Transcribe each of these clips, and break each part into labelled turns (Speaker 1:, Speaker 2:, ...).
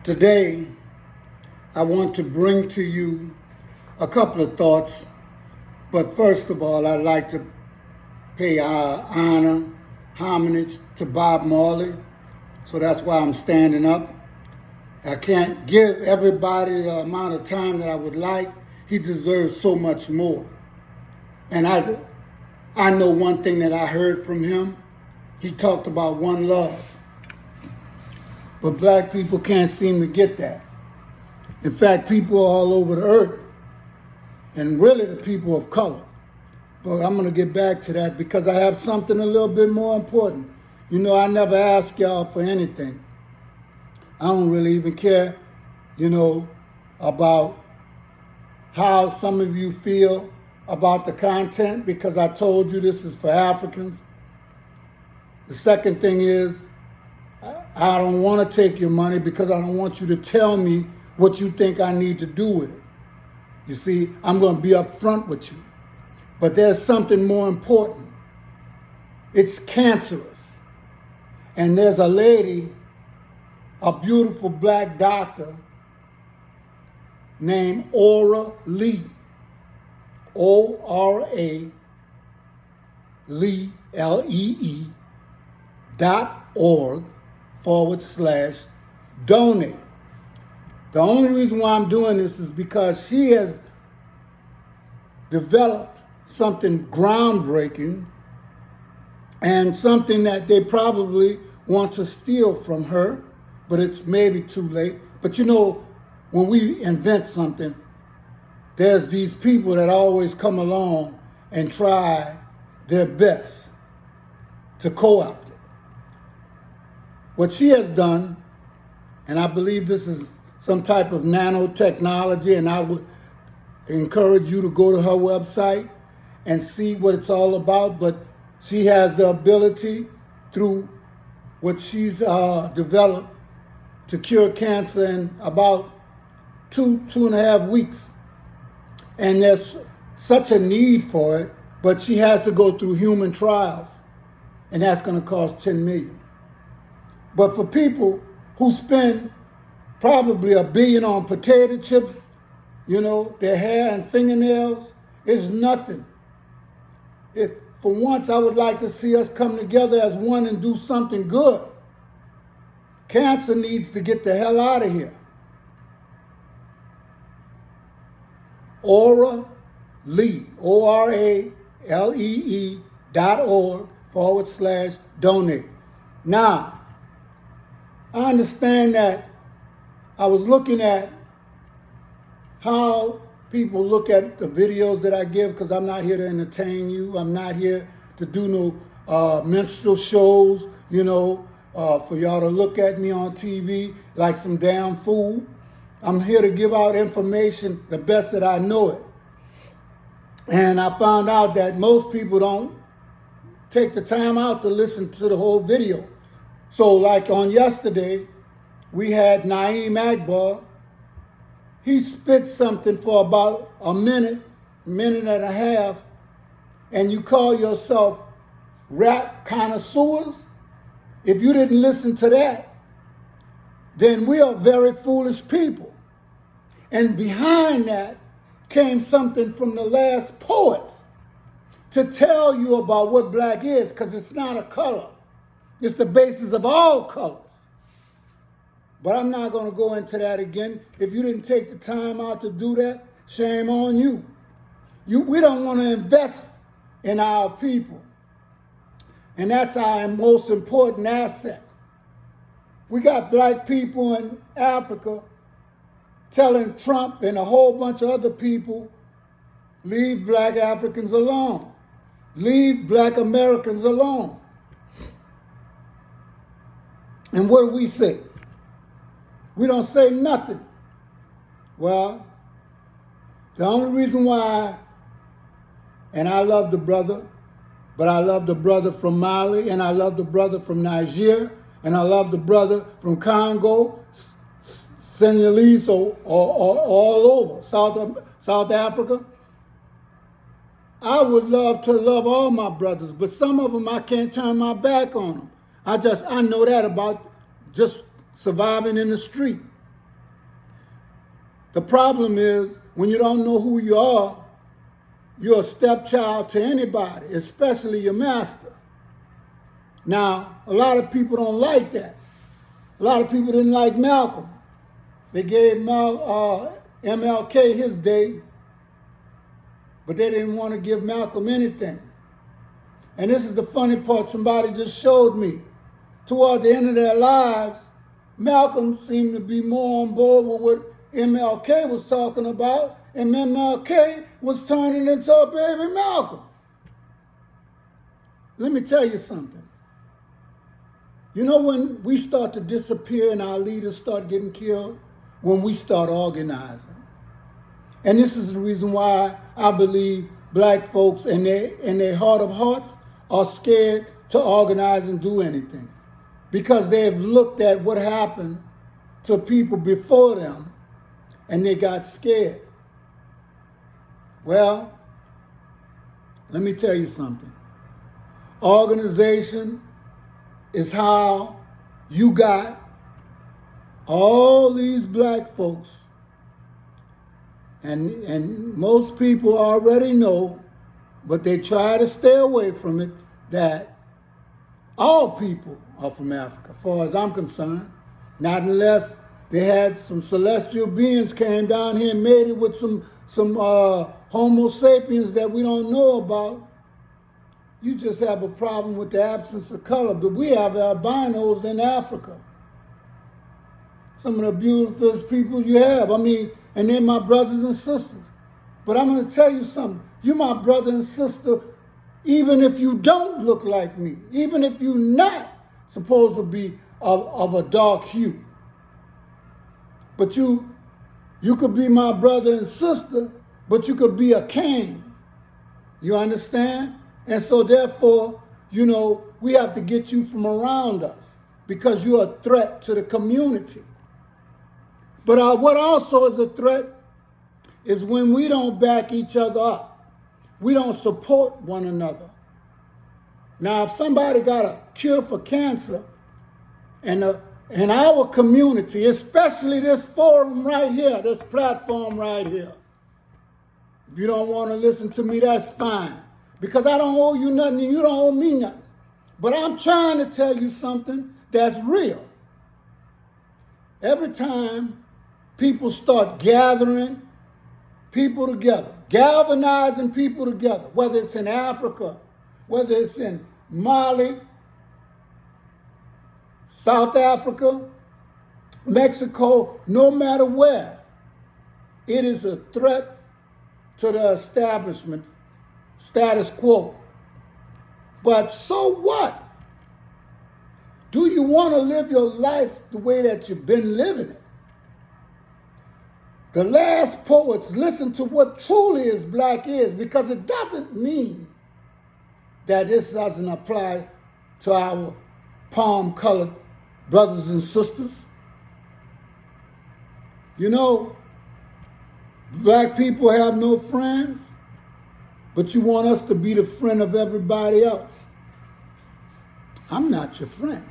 Speaker 1: Today, I want to bring to you a couple of thoughts, but first of all, I'd like to pay our honor, homage to Bob Marley, so that's why I'm standing up. I can't give everybody the amount of time that I would like. He deserves so much more. And I know one thing that I heard from him. He talked about one love. But black people can't seem to get that. In fact, people all over the earth, and really the people of color. But I'm going to get back to that because I have something a little bit more important. You know, I never ask y'all for anything. I don't really even care, about how some of you feel about the content because I told you this is for Africans. The second thing is, I don't want to take your money because I don't want you to tell me what you think I need to do with it. You see, I'm going to be upfront with you. But there's something more important. It's cancerous. And there's a lady, a beautiful black doctor named Ora Lee. O-R-A Lee, L-E-E, .org/donate. The only reason why I'm doing this is because she has developed something groundbreaking and something that they probably want to steal from her, but it's maybe too late. But when we invent something, there's these people that always come along and try their best to co-opt it. What she has done, and I believe this is some type of nanotechnology, and I would encourage you to go to her website and see what it's all about, but she has the ability through what she's developed to cure cancer in about 2.5 weeks. And there's such a need for it, but she has to go through human trials, and that's going to cost $10 million. But for people who spend probably $1 billion on potato chips, their hair and fingernails, is nothing. If for once I would like to see us come together as one and do something good. Cancer needs to get the hell out of here. Ora Lee, O-R-A-L-E-E .org/donate. Now, I understand that I was looking at how people look at the videos that I give because I'm not here to entertain you. I'm not here to do no minstrel shows, for y'all to look at me on TV like some damn fool. I'm here to give out information the best that I know it. And I found out that most people don't take the time out to listen to the whole video. So like on yesterday, we had Na'im Akbar. He spit something for about a minute and a half, and you call yourself rap connoisseurs? If you didn't listen to that, then we are very foolish people. And behind that came something from the last poets to tell you about what black is, because it's not a color. It's the basis of all colors. But I'm not going to go into that again. If you didn't take the time out to do that, shame on you. We don't want to invest in our people. And that's our most important asset. We got black people in Africa telling Trump and a whole bunch of other people, leave black Africans alone. Leave black Americans alone. And what do we say? We don't say nothing. Well, the only reason why, and I love the brother, but I love the brother from Mali, and I love the brother from Niger, and I love the brother from Congo, Senegalese, or all over, South Africa. I would love to love all my brothers, but some of them I can't turn my back on them. I know that about just surviving in the street. The problem is when you don't know who you are, you're a stepchild to anybody, especially your master. Now, a lot of people don't like that. A lot of people didn't like Malcolm. They gave MLK his day, but they didn't want to give Malcolm anything. And this is the funny part somebody just showed me. Toward the end of their lives, Malcolm seemed to be more on board with what MLK was talking about, and MLK was turning into a baby Malcolm. Let me tell you something. You know when we start to disappear and our leaders start getting killed? When we start organizing. And this is the reason why I believe black folks in their heart of hearts are scared to organize and do anything. Because they've looked at what happened to people before them and they got scared. Well, let me tell you something. Organization is how you got all these black folks, and most people already know, but they try to stay away from it, that all people are from Africa, as far as I'm concerned. Not unless they had some celestial beings came down here and made it with some Homo sapiens that we don't know about. You just have a problem with the absence of color, but we have albinos in Africa. Some of the beautifulest people you have. I mean, and they're my brothers and sisters. But I'm going to tell you something. You're my brother and sister even if you don't look like me, even if you're not supposed to be of a dark hue. But you could be my brother and sister, but you could be a king. You understand? And so therefore, we have to get you from around us because you're a threat to the community. But what also is a threat is when we don't back each other up. We don't support one another. Now, if somebody got a cure for cancer and our community, especially this forum right here, this platform right here, if you don't want to listen to me, that's fine. Because I don't owe you nothing and you don't owe me nothing. But I'm trying to tell you something that's real. Every time people start gathering people together, galvanizing people together, whether it's in Africa, whether it's in Mali, South Africa, Mexico, no matter where, it is a threat to the establishment, status quo. But so what? Do you want to live your life the way that you've been living it? The last poets listen to what truly is black is, because it doesn't mean that this doesn't apply to our palm-colored brothers and sisters. Black people have no friends, but you want us to be the friend of everybody else. I'm not your friend.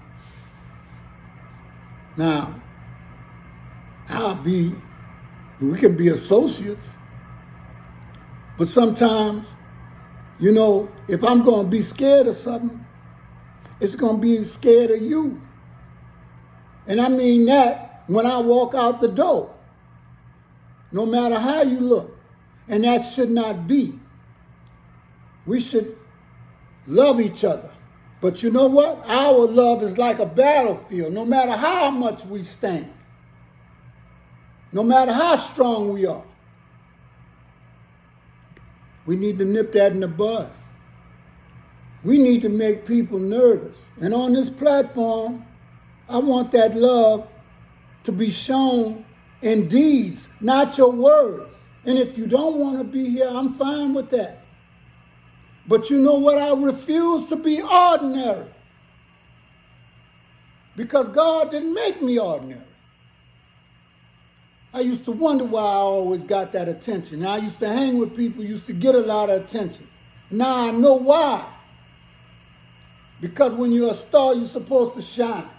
Speaker 1: Now, we can be associates, but sometimes, if I'm going to be scared of something, it's going to be scared of you. And I mean that when I walk out the door, no matter how you look. And that should not be. We should love each other. But you know what? Our love is like a battlefield, no matter how much we stand. No matter how strong we are. We need to nip that in the bud. We need to make people nervous. And on this platform, I want that love to be shown in deeds, not your words. And if you don't want to be here, I'm fine with that. But you know what? I refuse to be ordinary. Because God didn't make me ordinary. I used to wonder why I always got that attention. I used to hang with people who used to get a lot of attention. Now I know why. Because when you're a star, you're supposed to shine.